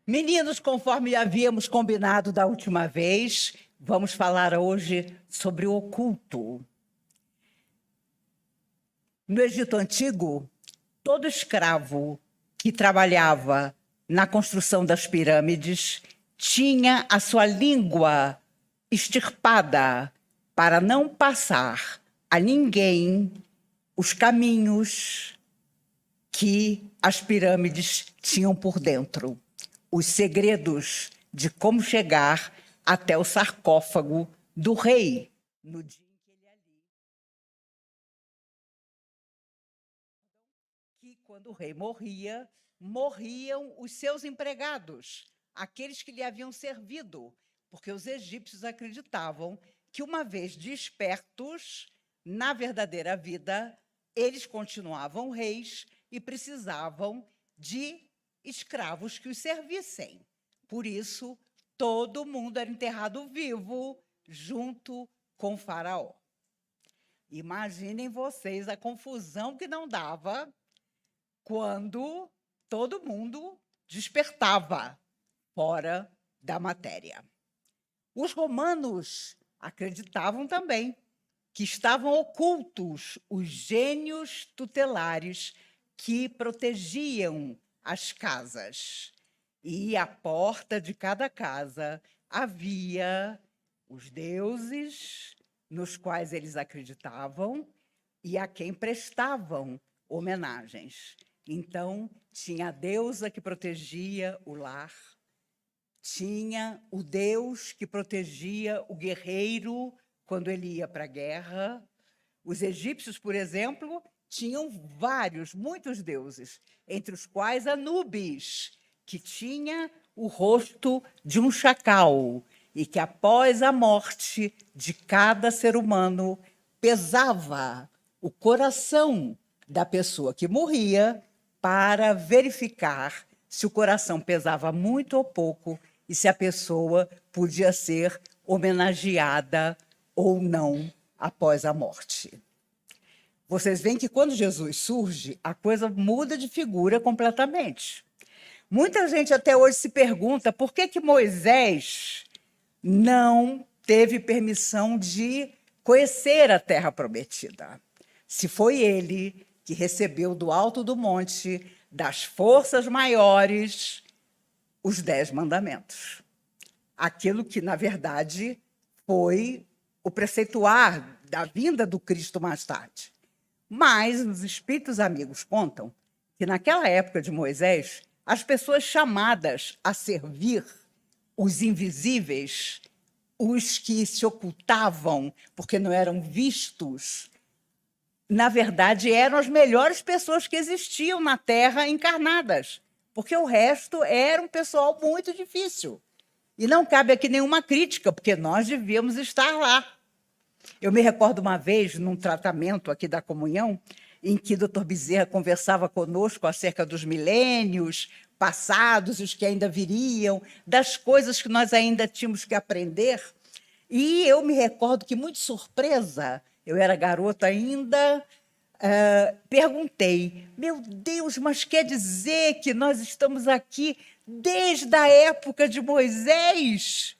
Meninos, conforme havíamos combinado da última vez, vamos falar hoje sobre o oculto. No Egito Antigo, todo escravo que trabalhava na construção das pirâmides tinha a sua língua extirpada para não passar a ninguém os caminhos que as pirâmides tinham por dentro, os segredos de como chegar até o sarcófago do rei no dia em que ele ali. Que quando o rei morria, morriam os seus empregados, aqueles que lhe haviam servido, porque os egípcios acreditavam que, uma vez despertos na verdadeira vida, eles continuavam reis e precisavam de escravos que os servissem. Por isso, todo mundo era enterrado vivo junto com Faraó. Imaginem vocês a confusão que não dava quando todo mundo despertava fora da matéria. Os romanos acreditavam também que estavam ocultos os gênios tutelares que protegiam as casas. E à porta de cada casa havia os deuses nos quais eles acreditavam e a quem prestavam homenagens. Então, tinha a deusa que protegia o lar, tinha o deus que protegia o guerreiro quando ele ia para a guerra. Os egípcios, por exemplo, tinham muitos deuses, entre os quais Anubis, que tinha o rosto de um chacal e que, após a morte de cada ser humano, pesava o coração da pessoa que morria para verificar se o coração pesava muito ou pouco e se a pessoa podia ser homenageada ou não após a morte. Vocês veem que, quando Jesus surge, a coisa muda de figura completamente. Muita gente até hoje se pergunta por que Moisés não teve permissão de conhecer a Terra Prometida, se foi ele que recebeu do alto do monte, das forças maiores, os 10 mandamentos. Aquilo que, na verdade, foi o preceituar da vinda do Cristo mais tarde. Mas os espíritos amigos contam que, naquela época de Moisés, as pessoas chamadas a servir os invisíveis, os que se ocultavam porque não eram vistos, na verdade, eram as melhores pessoas que existiam na Terra encarnadas, porque o resto era um pessoal muito difícil. E não cabe aqui nenhuma crítica, porque nós devíamos estar lá. Eu me recordo uma vez, num tratamento aqui da comunhão, em que o Dr. Bezerra conversava conosco acerca dos milênios passados e os que ainda viriam, das coisas que nós ainda tínhamos que aprender. E eu me recordo que, muito surpresa, eu era garota ainda, perguntei, meu Deus, mas quer dizer que nós estamos aqui desde a época de Moisés?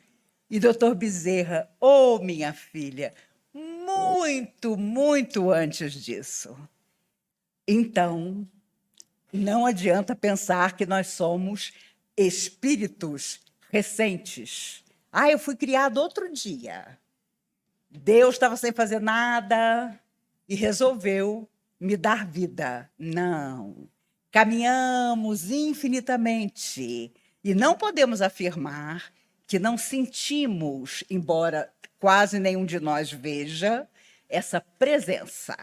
E Dr. Bezerra, oh, minha filha, muito, muito antes disso. Então, não adianta pensar que nós somos espíritos recentes. Ah, eu fui criado outro dia. Deus estava sem fazer nada e resolveu me dar vida. Não. Caminhamos infinitamente e não podemos afirmar que não sentimos, embora quase nenhum de nós veja, essa presença.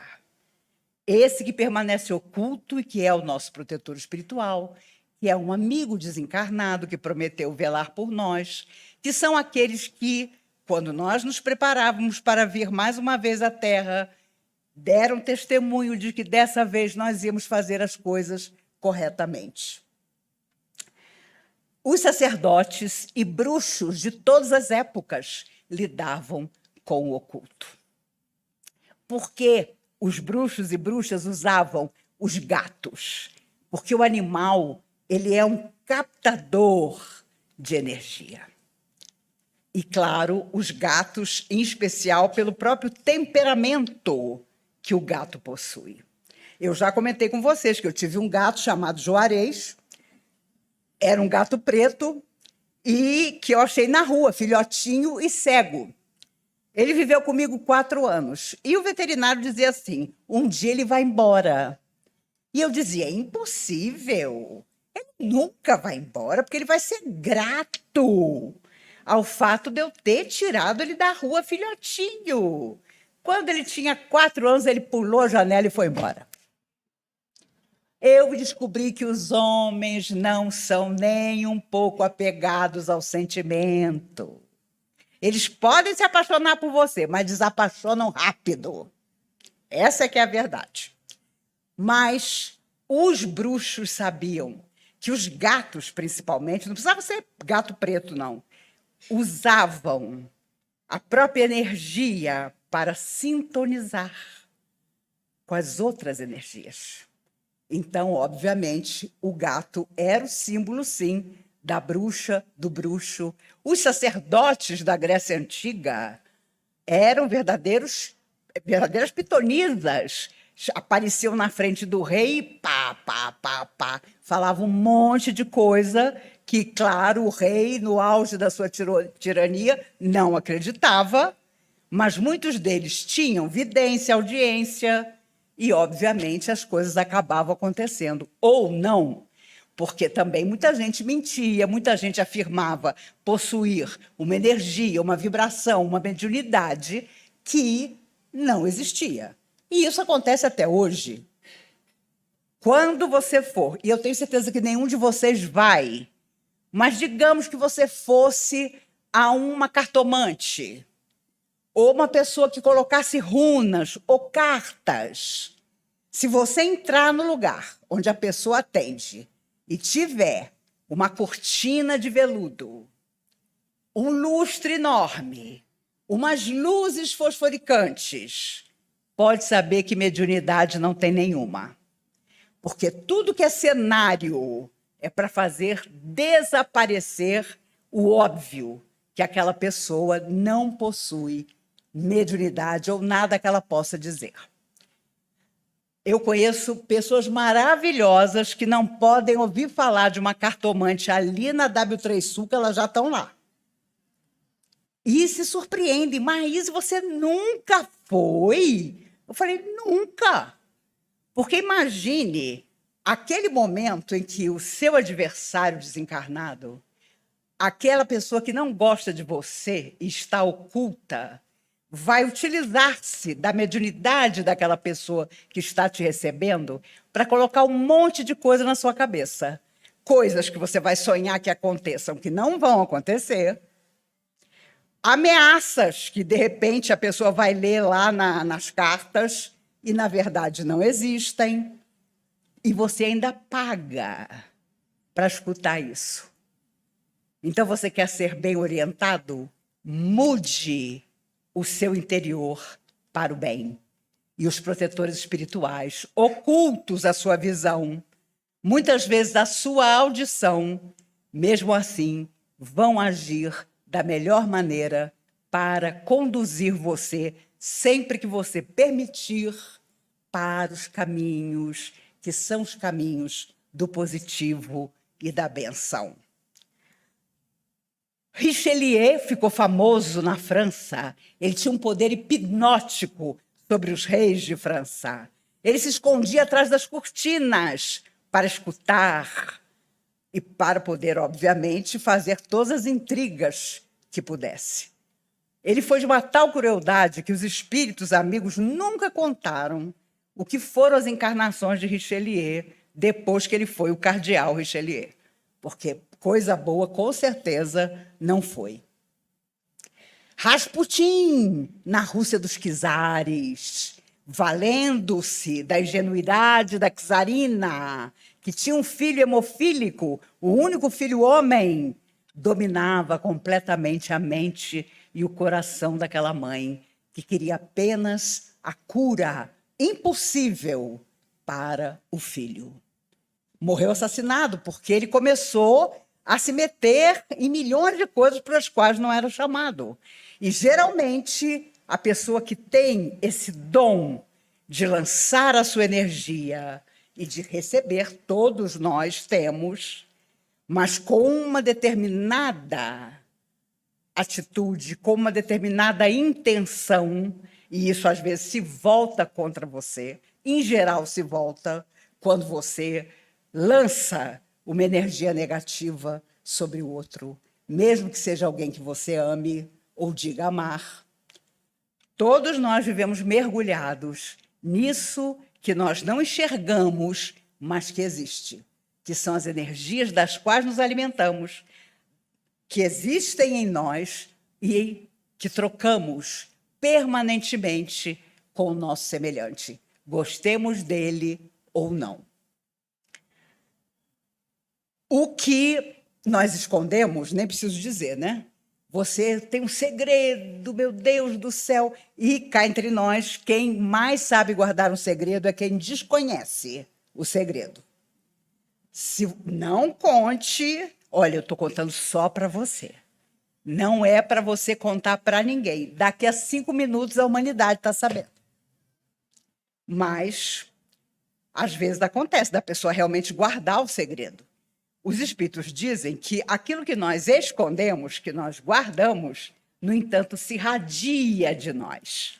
Esse que permanece oculto e que é o nosso protetor espiritual, que é um amigo desencarnado que prometeu velar por nós, que são aqueles que, quando nós nos preparávamos para vir mais uma vez à Terra, deram testemunho de que dessa vez nós íamos fazer as coisas corretamente. Os sacerdotes e bruxos de todas as épocas lidavam com o oculto. Por que os bruxos e bruxas usavam os gatos? Porque o animal ele é um captador de energia. E, claro, os gatos, em especial, pelo próprio temperamento que o gato possui. Eu já comentei com vocês que eu tive um gato chamado Juarez, era um gato preto, e que eu achei na rua, filhotinho e cego. Ele viveu comigo 4 anos. E o veterinário dizia assim, um dia ele vai embora. E eu dizia, é impossível. Ele nunca vai embora, porque ele vai ser grato ao fato de eu ter tirado ele da rua filhotinho. Quando ele tinha 4 anos, ele pulou a janela e foi embora. Eu descobri que os homens não são nem um pouco apegados ao sentimento. Eles podem se apaixonar por você, mas desapaixonam rápido. Essa é que é a verdade. Mas os bruxos sabiam que os gatos, principalmente, não precisava ser gato preto, não, usavam a própria energia para sintonizar com as outras energias. Então, obviamente, o gato era o símbolo, sim, da bruxa, do bruxo. Os sacerdotes da Grécia Antiga eram verdadeiras pitonisas. Apareciam na frente do rei e pá, pá, pá, pá. Falavam um monte de coisa que, claro, o rei, no auge da sua tirania, não acreditava, mas muitos deles tinham vidência, audiência, e, obviamente, as coisas acabavam acontecendo. Ou não, porque também muita gente mentia, muita gente afirmava possuir uma energia, uma vibração, uma mediunidade que não existia. E isso acontece até hoje. Quando você for, e eu tenho certeza que nenhum de vocês vai, mas digamos que você fosse a uma cartomante, ou uma pessoa que colocasse runas ou cartas. Se você entrar no lugar onde a pessoa atende e tiver uma cortina de veludo, um lustre enorme, umas luzes fosforicantes, pode saber que mediunidade não tem nenhuma. Porque tudo que é cenário é para fazer desaparecer o óbvio, que aquela pessoa não possui mediunidade ou nada que ela possa dizer. Eu conheço pessoas maravilhosas que não podem ouvir falar de uma cartomante ali na W3 Sul, que elas já estão lá. E se surpreendem, mas você nunca foi? Eu falei, nunca. Porque imagine aquele momento em que o seu adversário desencarnado, aquela pessoa que não gosta de você e está oculta, vai utilizar-se da mediunidade daquela pessoa que está te recebendo para colocar um monte de coisa na sua cabeça. Coisas que você vai sonhar que aconteçam, que não vão acontecer. Ameaças que, de repente, a pessoa vai ler lá nas cartas e, na verdade, não existem. E você ainda paga para escutar isso. Então, você quer ser bem orientado? Mude o seu interior para o bem. E os protetores espirituais, ocultos à sua visão, muitas vezes à sua audição, mesmo assim, vão agir da melhor maneira para conduzir você, sempre que você permitir, para os caminhos que são os caminhos do positivo e da benção. Richelieu ficou famoso na França. Ele tinha um poder hipnótico sobre os reis de França. Ele se escondia atrás das cortinas para escutar e para poder, obviamente, fazer todas as intrigas que pudesse. Ele foi de uma tal crueldade que os espíritos amigos nunca contaram o que foram as encarnações de Richelieu depois que ele foi o cardeal Richelieu, porque coisa boa, com certeza, não foi. Rasputin, na Rússia dos czares, valendo-se da ingenuidade da czarina, que tinha um filho hemofílico, o único filho homem, dominava completamente a mente e o coração daquela mãe, que queria apenas a cura impossível para o filho. morreu assassinado, porque ele começou a se meter em milhões de coisas para as quais não era chamado. E, geralmente, a pessoa que tem esse dom de lançar a sua energia e de receber, todos nós temos, mas com uma determinada atitude, com uma determinada intenção, e isso às vezes se volta contra você, em geral se volta quando você lança uma energia negativa sobre o outro, mesmo que seja alguém que você ame ou diga amar. Todos nós vivemos mergulhados nisso que nós não enxergamos, mas que existe, que são as energias das quais nos alimentamos, que existem em nós e que trocamos permanentemente com o nosso semelhante, gostemos dele ou não. O que nós escondemos, nem preciso dizer, né? Você tem um segredo, meu Deus do céu. E cá entre nós, quem mais sabe guardar um segredo é quem desconhece o segredo. Se não conte, olha, eu estou contando só para você. Não é para você contar para ninguém. Daqui a 5 minutos a humanidade está sabendo. Mas, às vezes, acontece da pessoa realmente guardar o segredo. Os espíritos dizem que aquilo que nós escondemos, que nós guardamos, no entanto, se irradia de nós.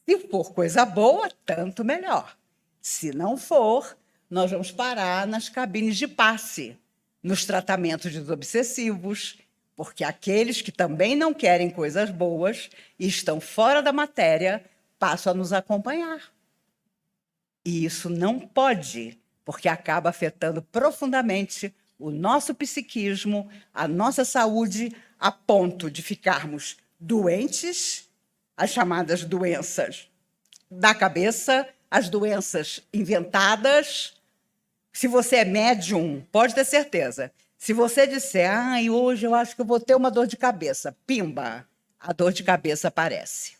Se for coisa boa, tanto melhor. Se não for, nós vamos parar nas cabines de passe, nos tratamentos dos obsessivos, porque aqueles que também não querem coisas boas e estão fora da matéria passam a nos acompanhar. E isso não pode, porque acaba afetando profundamente o nosso psiquismo, a nossa saúde, a ponto de ficarmos doentes, as chamadas doenças da cabeça, as doenças inventadas. Se você é médium, pode ter certeza. Se você disser, hoje eu acho que eu vou ter uma dor de cabeça, pimba, a dor de cabeça aparece.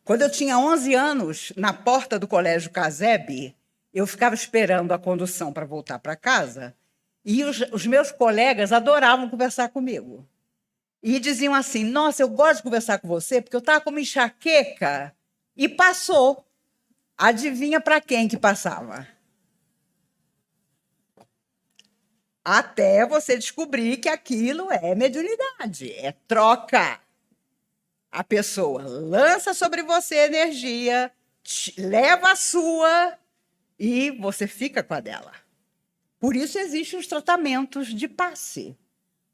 Quando eu tinha 11 anos, na porta do Colégio Casebi, eu ficava esperando a condução para voltar para casa, e os meus colegas adoravam conversar comigo. E diziam assim, nossa, eu gosto de conversar com você, porque eu estava com uma enxaqueca e passou. Adivinha para quem que passava? Até você descobrir que aquilo é mediunidade, é troca. A pessoa lança sobre você energia, leva a sua e você fica com a dela. Por isso existem os tratamentos de passe,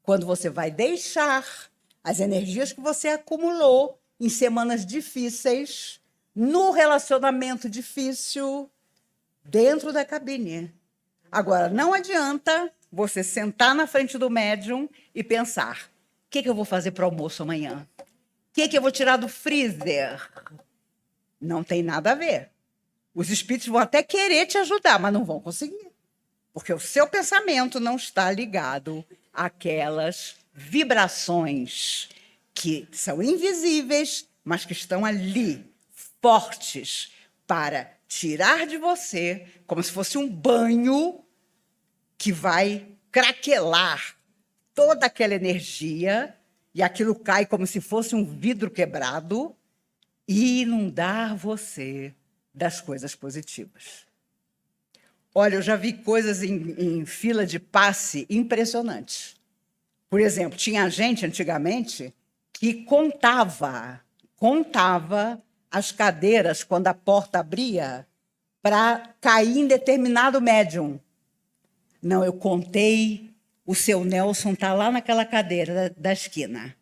quando você vai deixar as energias que você acumulou em semanas difíceis, no relacionamento difícil, dentro da cabine. Agora, não adianta você sentar na frente do médium e pensar, o que eu vou fazer para o almoço amanhã? O que eu vou tirar do freezer? Não tem nada a ver. Os espíritos vão até querer te ajudar, mas não vão conseguir. Porque o seu pensamento não está ligado àquelas vibrações que são invisíveis, mas que estão ali, fortes, para tirar de você, como se fosse um banho que vai craquelar toda aquela energia, e aquilo cai como se fosse um vidro quebrado, e inundar você das coisas positivas. Olha, eu já vi coisas em fila de passe impressionantes. Por exemplo, tinha gente, antigamente, que contava as cadeiras quando a porta abria para cair em determinado médium. Não, eu contei, o seu Nelson está lá naquela cadeira da esquina.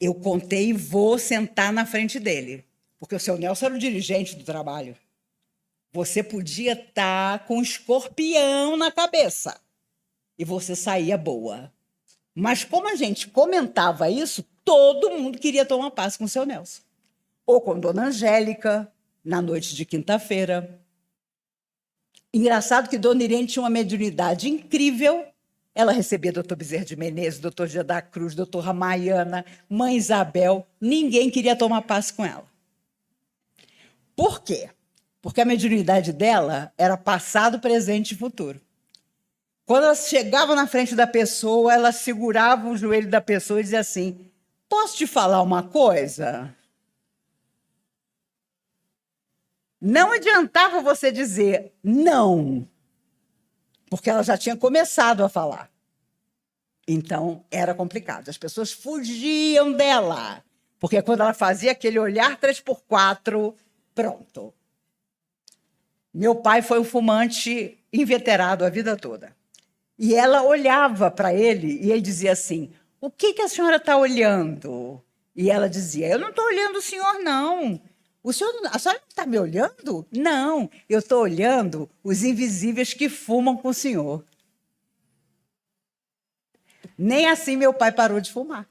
Eu contei e vou sentar na frente dele, porque o seu Nelson era o dirigente do trabalho. Você podia estar com um escorpião na cabeça e você saía boa. Mas como a gente comentava isso, todo mundo queria tomar passe com o seu Nelson. Ou com Dona Angélica, na noite de quinta-feira. Engraçado que Dona Irene tinha uma mediunidade incrível. Ela recebia Dr. Bezerra de Menezes, Dr. Gia da Cruz, Dr. Ramayana, Mãe Isabel. Ninguém queria tomar passe com ela. Por quê? Porque a mediunidade dela era passado, presente e futuro. Quando elas chegavam na frente da pessoa, elas seguravam o joelho da pessoa e diziam assim: posso te falar uma coisa? Não adiantava você dizer não, porque ela já tinha começado a falar. Então, era complicado. As pessoas fugiam dela, porque quando ela fazia aquele olhar 3x4, pronto. Meu pai foi um fumante inveterado a vida toda. E ela olhava para ele e ele dizia assim: o que a senhora está olhando? E ela dizia: eu não estou olhando o senhor, não. A senhora não está me olhando? Não, eu estou olhando os invisíveis que fumam com o senhor. Nem assim meu pai parou de fumar.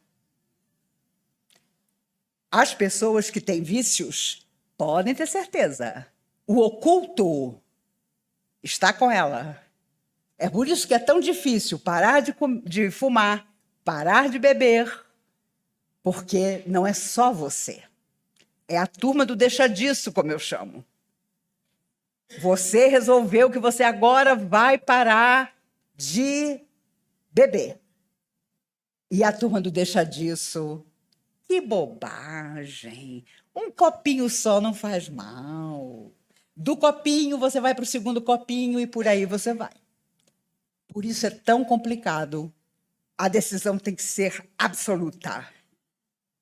As pessoas que têm vícios podem ter certeza. O oculto está com ela. É por isso que é tão difícil parar de fumar, parar de beber, porque não é só você. É a turma do deixa disso, como eu chamo. Você resolveu que você agora vai parar de beber. E a turma do deixa disso, que bobagem. Um copinho só não faz mal. Do copinho você vai para o segundo copinho e por aí você vai. Por isso é tão complicado. A decisão tem que ser absoluta.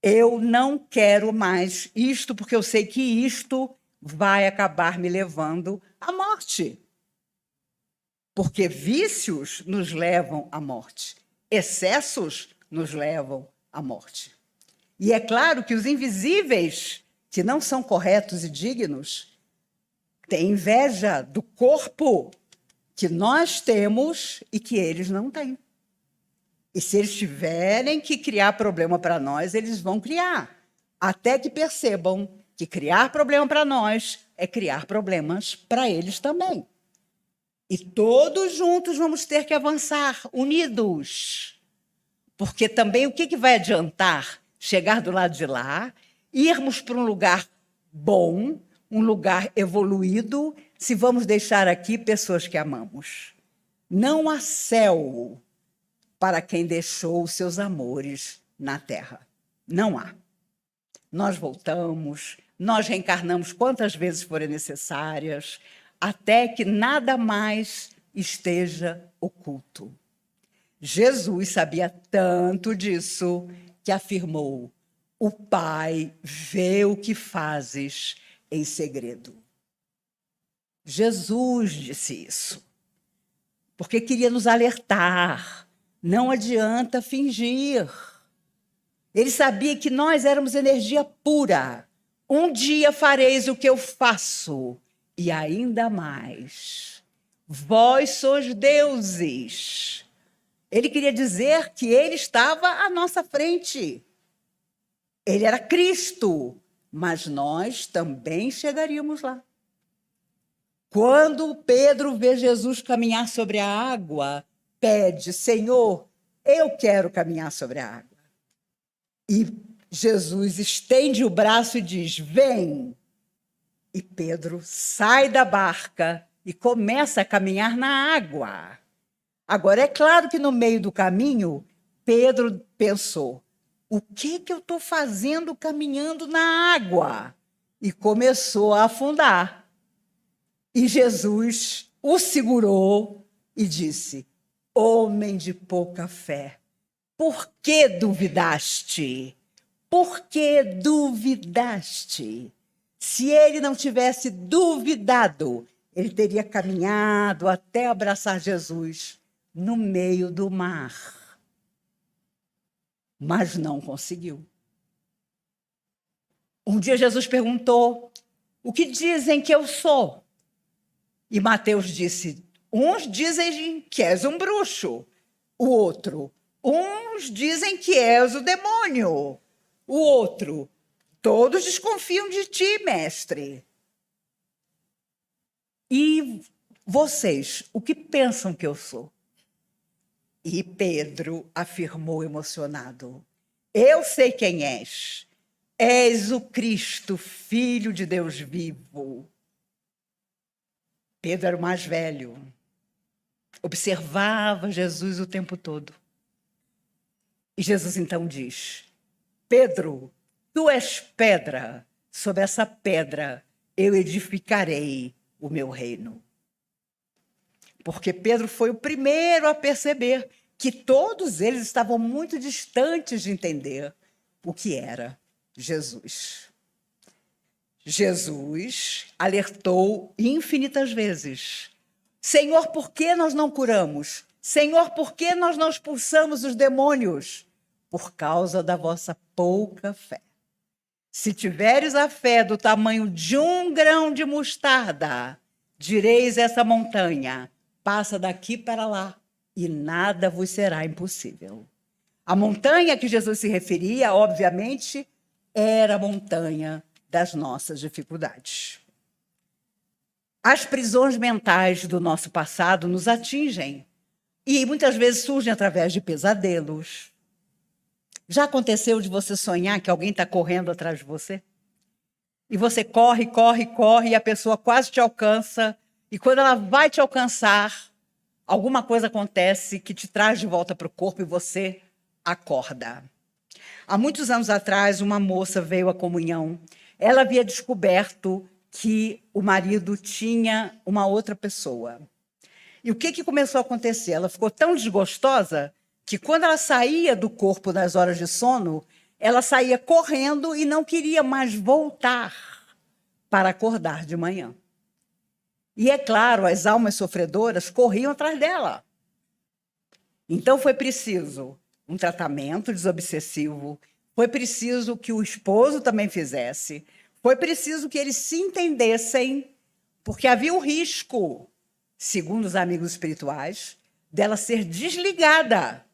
Eu não quero mais isto, porque eu sei que isto vai acabar me levando à morte. Porque vícios nos levam à morte. Excessos nos levam à morte. E é claro que os invisíveis, que não são corretos e dignos, têm inveja do corpo que nós temos e que eles não têm. E se eles tiverem que criar problema para nós, eles vão criar, até que percebam que criar problema para nós é criar problemas para eles também. E todos juntos vamos ter que avançar, unidos. Porque também o que vai adiantar chegar do lado de lá, irmos para um lugar bom, um lugar evoluído, se vamos deixar aqui pessoas que amamos? Não há céu para quem deixou os seus amores na terra. Não há. Nós voltamos, nós reencarnamos quantas vezes forem necessárias, até que nada mais esteja oculto. Jesus sabia tanto disso que afirmou: o Pai vê o que fazes em segredo. Jesus disse isso, porque queria nos alertar. Não adianta fingir. Ele sabia que nós éramos energia pura. Um dia fareis o que eu faço, e ainda mais. Vós sois deuses. Ele queria dizer que ele estava à nossa frente. Ele era Cristo, mas nós também chegaríamos lá. Quando Pedro vê Jesus caminhar sobre a água, pede: Senhor, eu quero caminhar sobre a água. E Jesus estende o braço e diz: vem. E Pedro sai da barca e começa a caminhar na água. Agora, é claro que no meio do caminho, Pedro pensou: o que eu estou fazendo caminhando na água? E começou a afundar. E Jesus o segurou e disse: homem de pouca fé, por que duvidaste? Por que duvidaste? Se ele não tivesse duvidado, ele teria caminhado até abraçar Jesus no meio do mar. Mas não conseguiu. Um dia Jesus perguntou: o que dizem que eu sou? E Mateus disse: uns dizem que és um bruxo. O outro: uns dizem que és o demônio. O outro: todos desconfiam de ti, mestre. E vocês, o que pensam que eu sou? E Pedro afirmou emocionado: eu sei quem és. És o Cristo, Filho de Deus vivo. Pedro era o mais velho. observava Jesus o tempo todo. E Jesus então diz: Pedro, tu és pedra, sobre essa pedra eu edificarei o meu reino. Porque Pedro foi o primeiro a perceber que todos eles estavam muito distantes de entender o que era Jesus. Jesus alertou infinitas vezes: Senhor, por que nós não curamos? Senhor, por que nós não expulsamos os demônios? Por causa da vossa pouca fé. Se tiveres a fé do tamanho de um grão de mostarda, direis essa montanha: passa daqui para lá, e nada vos será impossível. A montanha a que Jesus se referia, obviamente, era a montanha das nossas dificuldades. As prisões mentais do nosso passado nos atingem e muitas vezes surgem através de pesadelos. Já aconteceu de você sonhar que alguém está correndo atrás de você? E você corre, corre, corre, e a pessoa quase te alcança, e quando ela vai te alcançar, alguma coisa acontece que te traz de volta para o corpo e você acorda. Há muitos anos atrás, uma moça veio à comunhão. Ela havia descoberto que o marido tinha uma outra pessoa. E o que começou a acontecer? Ela ficou tão desgostosa que, quando ela saía do corpo nas horas de sono, ela saía correndo e não queria mais voltar para acordar de manhã. E, é claro, as almas sofredoras corriam atrás dela. Então, foi preciso um tratamento desobsessivo, foi preciso que o esposo também fizesse, foi preciso que eles se entendessem, porque havia um risco, segundo os amigos espirituais, dela ser desligada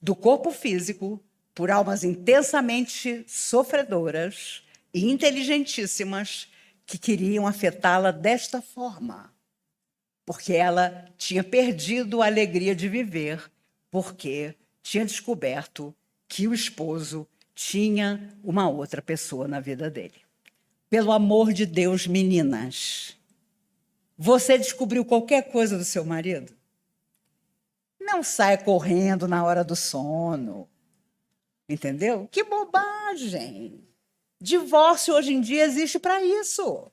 do corpo físico por almas intensamente sofredoras e inteligentíssimas que queriam afetá-la desta forma, porque ela tinha perdido a alegria de viver, porque tinha descoberto que o esposo tinha uma outra pessoa na vida dele. Pelo amor de Deus, meninas, você descobriu qualquer coisa do seu marido? Não saia correndo na hora do sono, entendeu? Que bobagem! Divórcio hoje em dia existe para isso.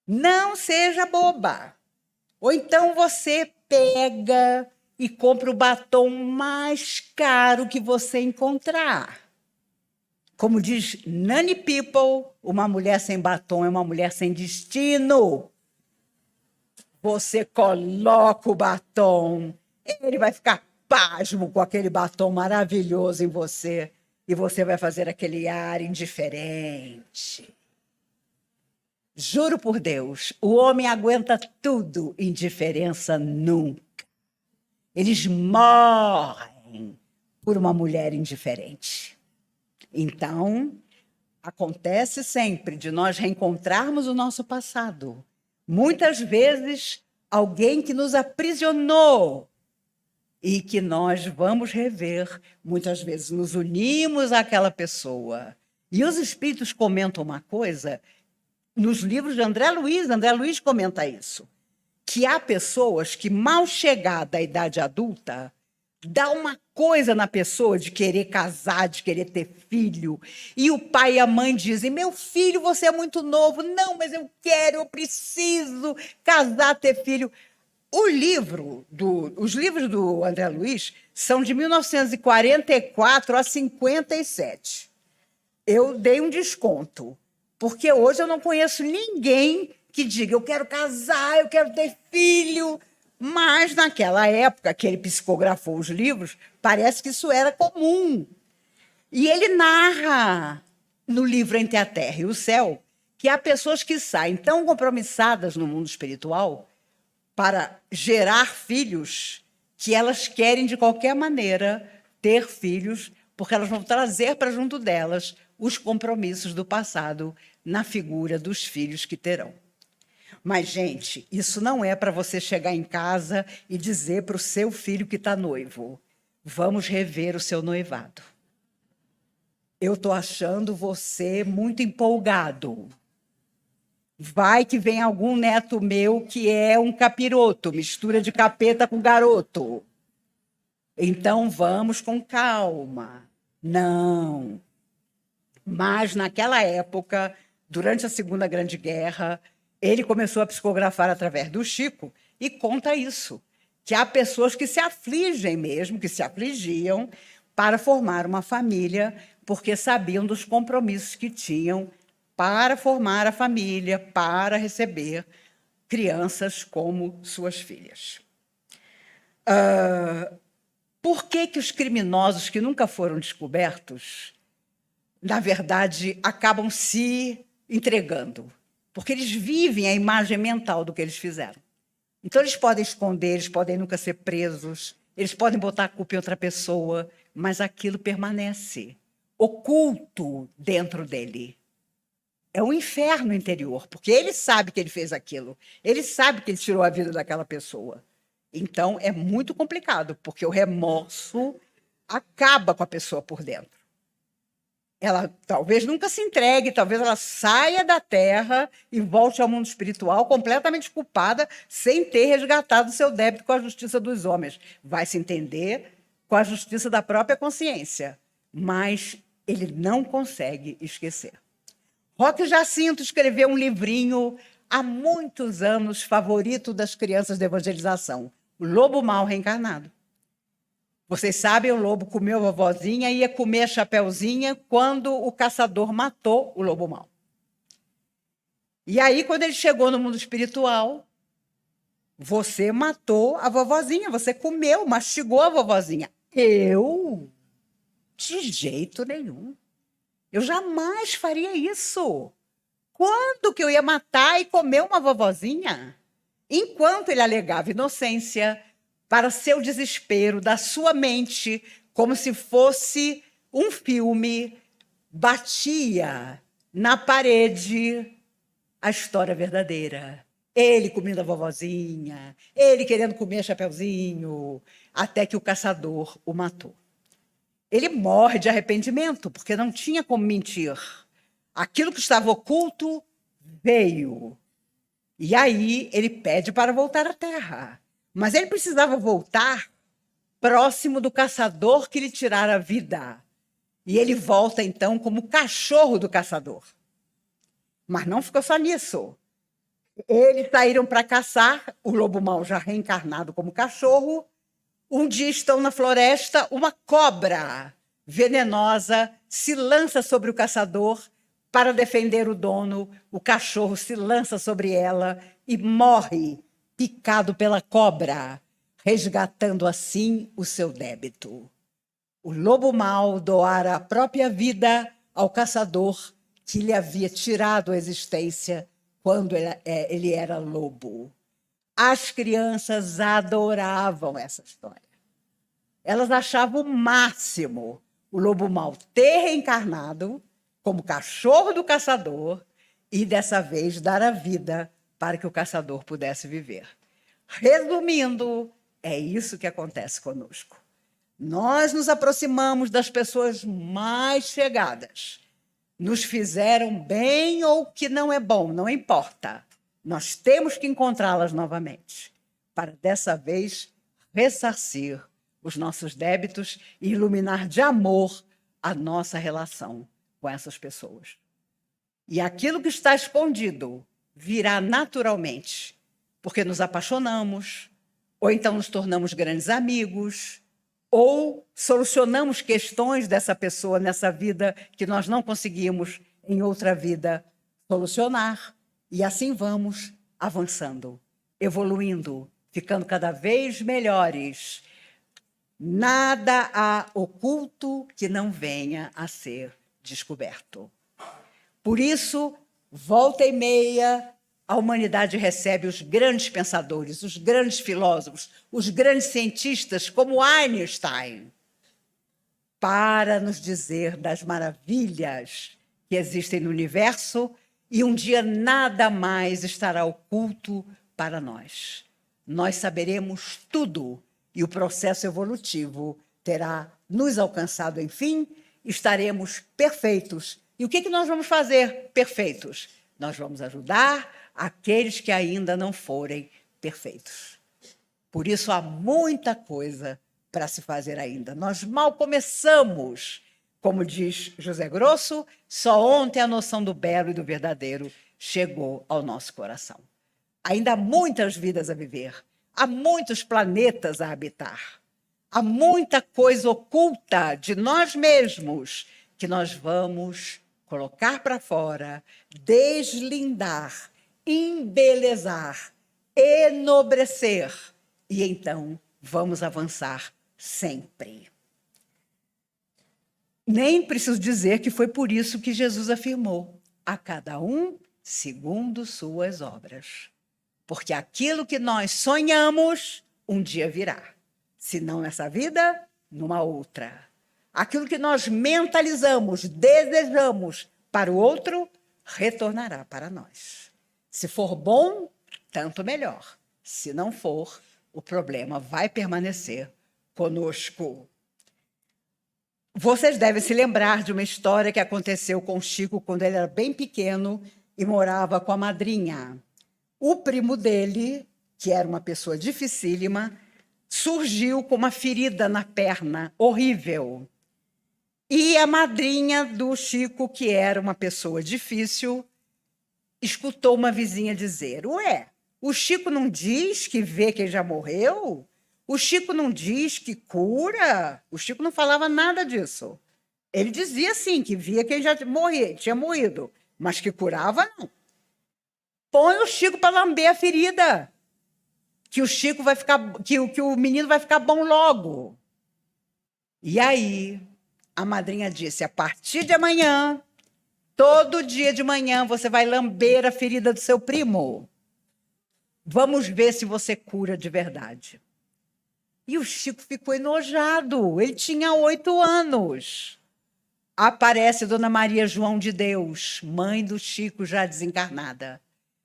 Não seja boba. Ou então você pega e compra o batom mais caro que você encontrar. Como diz Nani People, uma mulher sem batom é uma mulher sem destino. Você coloca o batom, ele vai ficar pasmo com aquele batom maravilhoso em você e você vai fazer aquele ar indiferente. Juro por Deus, o homem aguenta tudo, indiferença nunca. Eles morrem por uma mulher indiferente. Então, acontece sempre de nós reencontrarmos o nosso passado. Muitas vezes, alguém que nos aprisionou e que nós vamos rever. Muitas vezes nos unimos àquela pessoa. E os espíritos comentam uma coisa, nos livros de André Luiz comenta isso, que há pessoas que, mal chegada à idade adulta, dá uma coisa na pessoa de querer casar, de querer ter filho, e o pai e a mãe dizem: meu filho, você é muito novo. Não, mas eu quero, eu preciso casar, ter filho. Os livros do André Luiz são de 1944 a 57. Eu dei um desconto, porque hoje eu não conheço ninguém que diga: eu quero casar, eu quero ter filho. Mas, naquela época que ele psicografou os livros, parece que isso era comum. E ele narra no livro Entre a Terra e o Céu que há pessoas que saem tão compromissadas no mundo espiritual para gerar filhos que elas querem, de qualquer maneira, ter filhos, porque elas vão trazer para junto delas os compromissos do passado na figura dos filhos que terão. Mas, gente, isso não é para você chegar em casa e dizer para o seu filho que está noivo: vamos rever o seu noivado. Eu estou achando você muito empolgado. Vai que vem algum neto meu que é um capiroto, mistura de capeta com garoto. Então vamos com calma. Não. Mas naquela época, durante a Segunda Grande Guerra, ele começou a psicografar através do Chico e conta isso, que há pessoas que se afligem mesmo, que se afligiam para formar uma família, porque sabiam dos compromissos que tinham para formar a família, para receber crianças como suas filhas. Por que os criminosos que nunca foram descobertos, na verdade, acabam se entregando? Porque eles vivem a imagem mental do que eles fizeram. Então, eles podem esconder, eles podem nunca ser presos, eles podem botar a culpa em outra pessoa, mas aquilo permanece oculto dentro dele. É um inferno interior, porque ele sabe que ele fez aquilo, ele sabe que ele tirou a vida daquela pessoa. Então, é muito complicado, porque o remorso acaba com a pessoa por dentro. Ela talvez nunca se entregue, talvez ela saia da Terra e volte ao mundo espiritual completamente culpada, sem ter resgatado seu débito com a justiça dos homens. Vai se entender com a justiça da própria consciência, mas ele não consegue esquecer. Roque Jacinto escreveu um livrinho há muitos anos, favorito das crianças de evangelização, O Lobo Mau Reencarnado. Vocês sabem, o lobo comeu a vovozinha e ia comer a Chapeuzinha quando o caçador matou o lobo mau. E aí, quando ele chegou no mundo espiritual, você matou a vovozinha, você comeu, mastigou a vovozinha. Eu? De jeito nenhum. Eu jamais faria isso. Quando que eu ia matar e comer uma vovozinha? Enquanto ele alegava inocência, para seu desespero, da sua mente, como se fosse um filme, batia na parede a história verdadeira. Ele comendo a vovozinha, ele querendo comer a Chapeuzinho, até que o caçador o matou. Ele morre de arrependimento, porque não tinha como mentir. Aquilo que estava oculto veio. E aí ele pede para voltar à terra. Mas ele precisava voltar próximo do caçador que lhe tirara a vida. E ele volta, então, como cachorro do caçador. Mas não ficou só nisso. Eles saíram para caçar, o lobo mau já reencarnado como cachorro. Um dia estão na floresta, uma cobra venenosa se lança sobre o caçador para defender o dono. O cachorro se lança sobre ela e morre picado pela cobra, resgatando assim o seu débito. O lobo mau doara a própria vida ao caçador que lhe havia tirado a existência quando ele era lobo. As crianças adoravam essa história. Elas achavam o máximo o lobo mau ter reencarnado como cachorro do caçador e, dessa vez, dar a vida para que o caçador pudesse viver. Resumindo, é isso que acontece conosco. Nós nos aproximamos das pessoas mais chegadas. Nos fizeram bem ou que não é bom, não importa. Nós temos que encontrá-las novamente, para, dessa vez, ressarcir os nossos débitos e iluminar de amor a nossa relação com essas pessoas. E aquilo que está escondido virá naturalmente, porque nos apaixonamos, ou então nos tornamos grandes amigos, ou solucionamos questões dessa pessoa nessa vida que nós não conseguimos em outra vida solucionar. E assim vamos avançando, evoluindo, ficando cada vez melhores. Nada há oculto que não venha a ser descoberto. Por isso, volta e meia, a humanidade recebe os grandes pensadores, os grandes filósofos, os grandes cientistas, como Einstein, para nos dizer das maravilhas que existem no universo, e um dia nada mais estará oculto para nós. Nós saberemos tudo, e o processo evolutivo terá nos alcançado, enfim, estaremos perfeitos. E o que nós vamos fazer perfeitos? Nós vamos ajudar aqueles que ainda não forem perfeitos. Por isso, há muita coisa para se fazer ainda. Nós mal começamos. Como diz José Grosso, só ontem a noção do belo e do verdadeiro chegou ao nosso coração. Ainda há muitas vidas a viver, há muitos planetas a habitar, há muita coisa oculta de nós mesmos que nós vamos colocar para fora, deslindar, embelezar, enobrecer, e então vamos avançar sempre. Nem preciso dizer que foi por isso que Jesus afirmou: a cada um segundo suas obras. Porque aquilo que nós sonhamos, um dia virá. Se não nessa vida, numa outra. Aquilo que nós mentalizamos, desejamos para o outro, retornará para nós. Se for bom, tanto melhor. Se não for, o problema vai permanecer conosco. Vocês devem se lembrar de uma história que aconteceu com o Chico quando ele era bem pequeno e morava com a madrinha. O primo dele, que era uma pessoa dificílima, surgiu com uma ferida na perna, horrível. E a madrinha do Chico, que era uma pessoa difícil, escutou uma vizinha dizer: ué, o Chico não diz que vê quem já morreu? O Chico não diz que cura? O Chico não falava nada disso. Ele dizia, sim, que via quem já tinha morrido, mas que curava, não. Põe o Chico para lamber a ferida, que o Chico vai ficar, que o menino vai ficar bom logo. E aí, a madrinha disse: a partir de amanhã, todo dia de manhã, você vai lamber a ferida do seu primo. Vamos ver se você cura de verdade. E o Chico ficou enojado. Ele tinha 8 anos. Aparece Dona Maria João de Deus, mãe do Chico já desencarnada.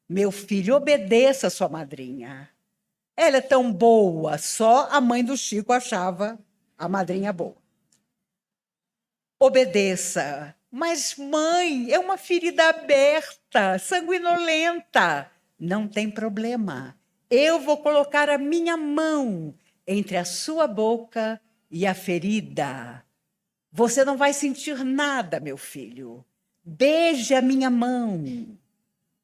Meu filho, obedeça a sua madrinha. Ela é tão boa, só a mãe do Chico achava a madrinha boa. Obedeça. Mas, mãe, é uma ferida aberta, sanguinolenta. Não tem problema. Eu vou colocar a minha mão entre a sua boca e a ferida. Você não vai sentir nada, meu filho. Beije a minha mão.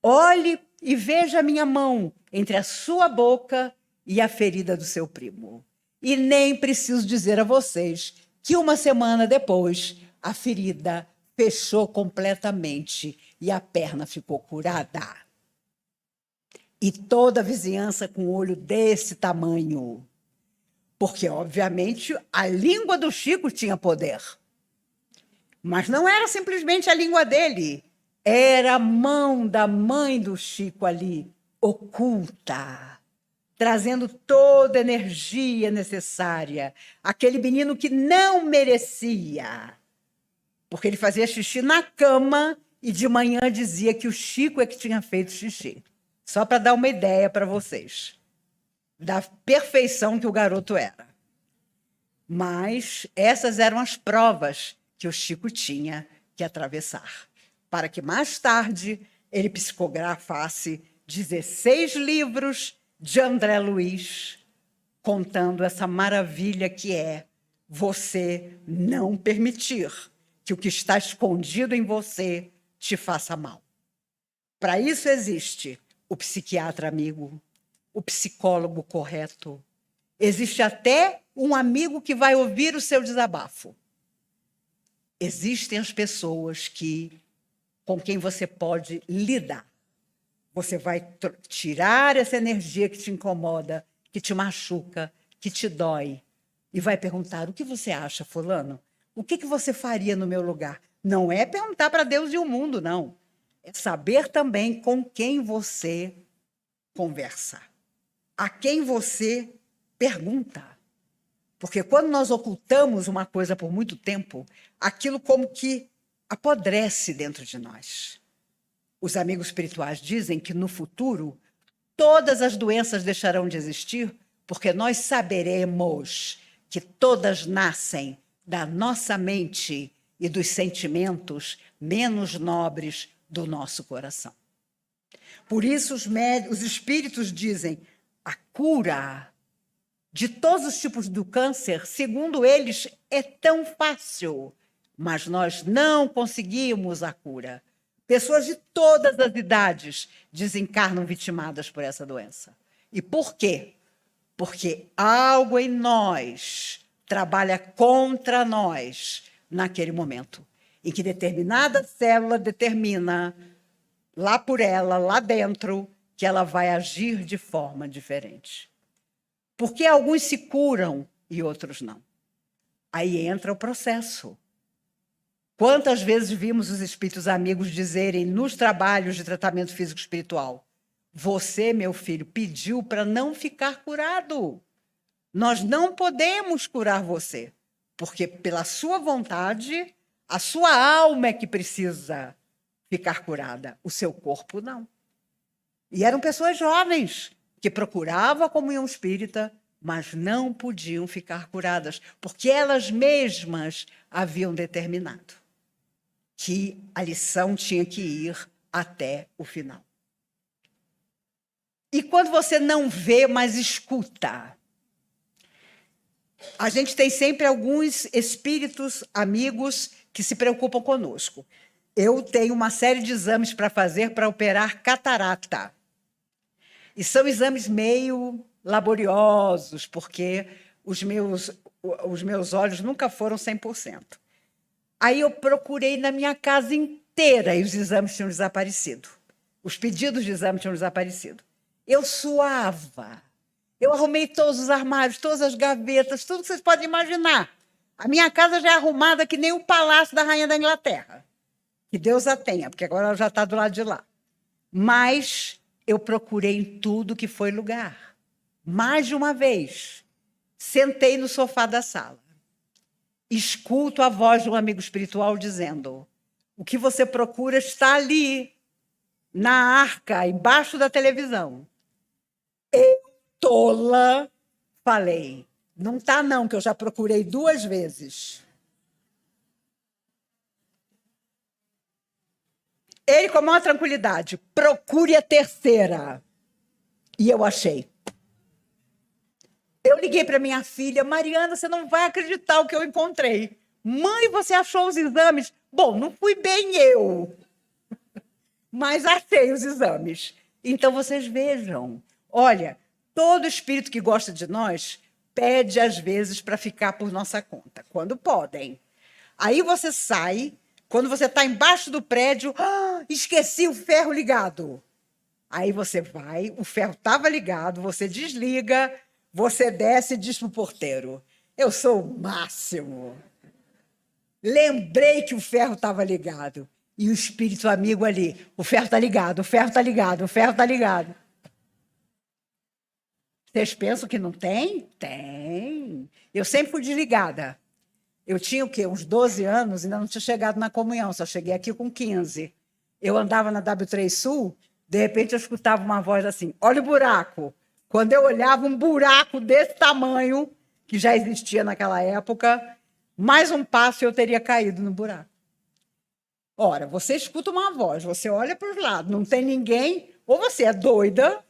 Olhe e veja a minha mão entre a sua boca e a ferida do seu primo. E nem preciso dizer a vocês que 1 semana depois a ferida fechou completamente e a perna ficou curada. E toda a vizinhança com o olho desse tamanho. Porque, obviamente, a língua do Chico tinha poder. Mas não era simplesmente a língua dele. Era a mão da mãe do Chico ali, oculta, trazendo toda a energia necessária. Aquele menino que não merecia. Porque ele fazia xixi na cama e de manhã dizia que o Chico é que tinha feito xixi. Só para dar uma ideia para vocês da perfeição que o garoto era. Mas essas eram as provas que o Chico tinha que atravessar, para que mais tarde ele psicografasse 16 livros de André Luiz, contando essa maravilha que é você não permitir que o que está escondido em você te faça mal. Para isso existe o psiquiatra amigo, o psicólogo correto. Existe até um amigo que vai ouvir o seu desabafo. Existem as pessoas com quem você pode lidar. Você vai tirar essa energia que te incomoda, que te machuca, que te dói, e vai perguntar: o que você acha, fulano? O que você faria no meu lugar? Não é perguntar para Deus e o mundo, não. É saber também com quem você conversa, a quem você pergunta. Porque quando nós ocultamos uma coisa por muito tempo, aquilo como que apodrece dentro de nós. Os amigos espirituais dizem que no futuro todas as doenças deixarão de existir, porque nós saberemos que todas nascem da nossa mente e dos sentimentos menos nobres do nosso coração. Por isso, os espíritos dizem: a cura de todos os tipos do câncer, segundo eles, é tão fácil, mas nós não conseguimos a cura. Pessoas de todas as idades desencarnam vitimadas por essa doença. E por quê? Porque algo em nós trabalha contra nós naquele momento, em que determinada célula determina, lá por ela, lá dentro, que ela vai agir de forma diferente. Porque alguns se curam e outros não. Aí entra o processo. Quantas vezes vimos os espíritos amigos dizerem nos trabalhos de tratamento físico espiritual: você, meu filho, pediu para não ficar curado. Nós não podemos curar você, porque pela sua vontade, a sua alma é que precisa ficar curada, o seu corpo não. E eram pessoas jovens que procuravam a comunhão espírita, mas não podiam ficar curadas, porque elas mesmas haviam determinado que a lição tinha que ir até o final. E quando você não vê, mas escuta, a gente tem sempre alguns espíritos amigos que se preocupam conosco. Eu tenho uma série de exames para fazer para operar catarata. E são exames meio laboriosos, porque os meus olhos nunca foram 100%. Aí eu procurei na minha casa inteira e os exames tinham desaparecido. Os pedidos de exame tinham desaparecido. Eu suava. Eu arrumei todos os armários, todas as gavetas, tudo que vocês podem imaginar. A minha casa já é arrumada que nem o palácio da Rainha da Inglaterra. Que Deus a tenha, porque agora ela já está do lado de lá. Mas eu procurei em tudo que foi lugar. Mais de uma vez, sentei no sofá da sala. Escuto a voz de um amigo espiritual dizendo: o que você procura está ali, na arca, embaixo da televisão. Eu, tola, falei: não está não, que eu já procurei 2 vezes. Ele, com a maior tranquilidade: procure a terceira. E eu achei. Eu liguei para minha filha: Mariana, você não vai acreditar o que eu encontrei. Mãe, você achou os exames? Bom, não fui bem eu, mas achei os exames. Então, vocês vejam. Olha, todo espírito que gosta de nós pede, às vezes, para ficar por nossa conta, quando podem. Aí você sai, quando você está embaixo do prédio, esqueci o ferro ligado. Aí você vai, o ferro estava ligado, você desliga, você desce e diz para o porteiro: eu sou o máximo. Lembrei que o ferro estava ligado. E o espírito amigo ali: o ferro está ligado, o ferro está ligado, o ferro está ligado. Vocês pensam que não tem? Tem. Eu sempre fui desligada. Eu tinha o quê? Uns 12 anos, ainda não tinha chegado na comunhão, só cheguei aqui com 15. Eu andava na W3 Sul, de repente eu escutava uma voz assim: olha o buraco. Quando eu olhava, um buraco desse tamanho, que já existia naquela época, mais um passo e eu teria caído no buraco. Ora, você escuta uma voz, você olha para os lados, não tem ninguém, ou você é doida,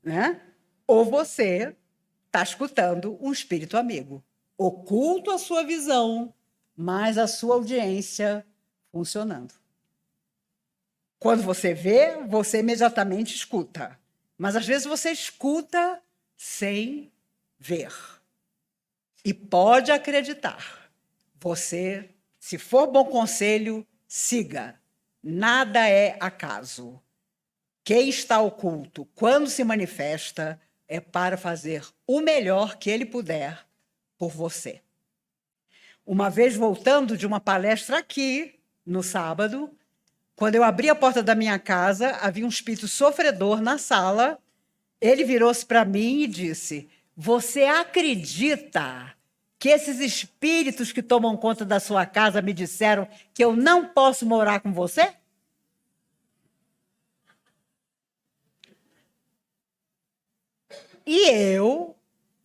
né? Ou você está escutando um espírito amigo. Oculto a sua visão, mas a sua audiência funcionando. Quando você vê, você imediatamente escuta. Mas, às vezes, você escuta sem ver. E pode acreditar. Você, se for bom conselho, siga. Nada é acaso. Quem está oculto, quando se manifesta, é para fazer o melhor que ele puder por você. Uma vez, voltando de uma palestra aqui, no sábado, quando eu abri a porta da minha casa, havia um espírito sofredor na sala. Ele virou-se para mim e disse: você acredita que esses espíritos que tomam conta da sua casa me disseram que eu não posso morar com você? E eu,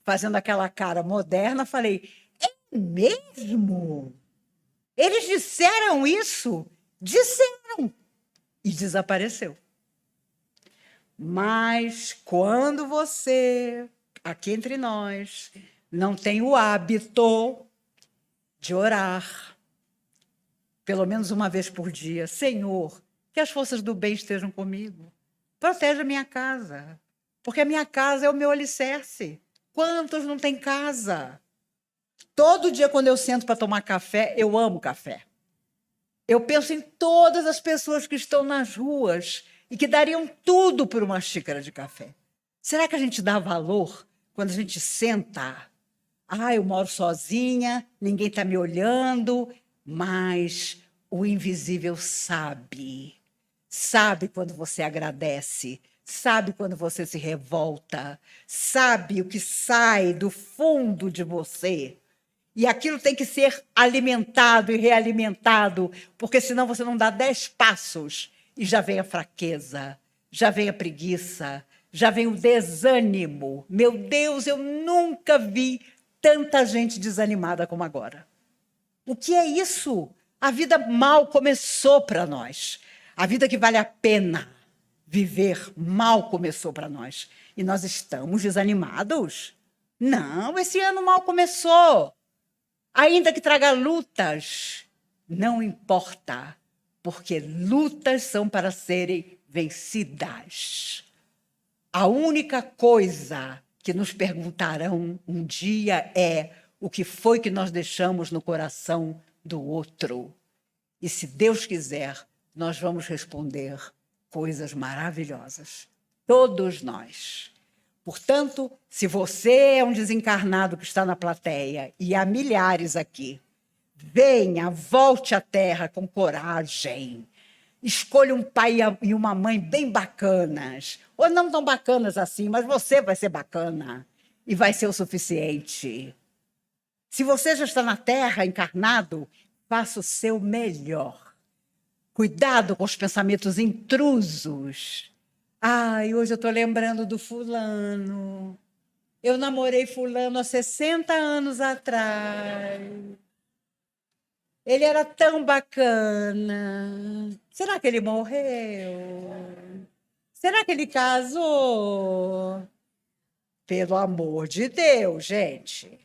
fazendo aquela cara moderna, falei: é mesmo? Eles disseram isso? Disseram. E desapareceu. Mas quando você, aqui entre nós, não tem o hábito de orar, pelo menos uma vez por dia, Senhor, que as forças do bem estejam comigo. Protege a minha casa, porque a minha casa é o meu alicerce. Quantos não têm casa? Todo dia, quando eu sento para tomar café, eu amo café. Eu penso em todas as pessoas que estão nas ruas e que dariam tudo por uma xícara de café. Será que a gente dá valor quando a gente senta? Ah, eu moro sozinha, ninguém está me olhando, mas o invisível sabe. Sabe quando você agradece, sabe quando você se revolta, sabe o que sai do fundo de você. E aquilo tem que ser alimentado e realimentado, porque senão você não dá 10 passos e já vem a fraqueza, já vem a preguiça, já vem o desânimo. Meu Deus, eu nunca vi tanta gente desanimada como agora. O que é isso? A vida mal começou para nós. A vida que vale a pena viver mal começou para nós. E nós estamos desanimados? Não, esse ano mal começou. Ainda que traga lutas, não importa, porque lutas são para serem vencidas. A única coisa que nos perguntarão um dia é o que foi que nós deixamos no coração do outro. E se Deus quiser, nós vamos responder coisas maravilhosas. Todos nós. Portanto, se você é um desencarnado que está na plateia, e há milhares aqui, venha, volte à Terra com coragem. Escolha um pai e uma mãe bem bacanas, ou não tão bacanas assim, mas você vai ser bacana e vai ser o suficiente. Se você já está na Terra, encarnado, faça o seu melhor. Cuidado com os pensamentos intrusos. Ai, hoje eu estou lembrando do fulano. Eu namorei fulano há 60 anos atrás. Ele era tão bacana. Será que ele morreu? Será que ele casou? Pelo amor de Deus, gente.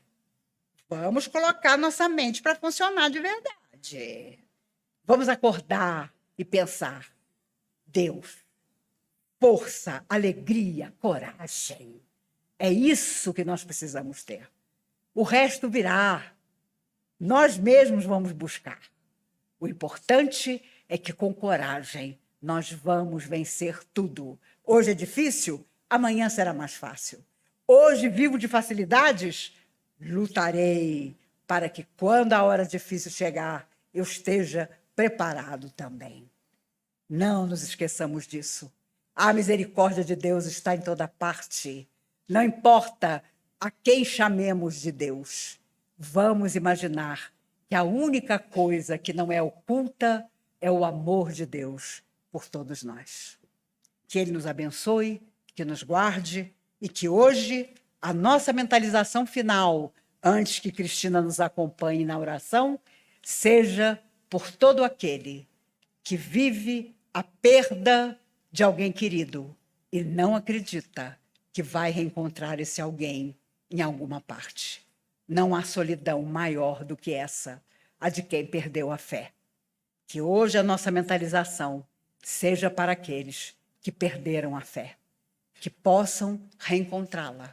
Vamos colocar nossa mente para funcionar de verdade. Vamos acordar e pensar. Deus. Força, alegria, coragem. É isso que nós precisamos ter. O resto virá. Nós mesmos vamos buscar. O importante é que, com coragem, nós vamos vencer tudo. Hoje é difícil, amanhã será mais fácil. Hoje vivo de facilidades, lutarei para que, quando a hora difícil chegar, eu esteja preparado também. Não nos esqueçamos disso. A misericórdia de Deus está em toda parte. Não importa a quem chamemos de Deus. Vamos imaginar que a única coisa que não é oculta é o amor de Deus por todos nós. Que Ele nos abençoe, que nos guarde e que hoje a nossa mentalização final, antes que Cristina nos acompanhe na oração, seja por todo aquele que vive a perda de alguém querido e não acredita que vai reencontrar esse alguém em alguma parte. Não há solidão maior do que essa, a de quem perdeu a fé. Que hoje a nossa mentalização seja para aqueles que perderam a fé, que possam reencontrá-la,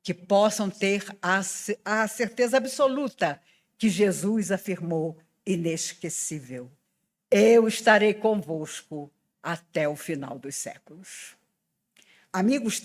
que possam ter a certeza absoluta que Jesus afirmou inesquecível. Eu estarei convosco até o final dos séculos. Amigos,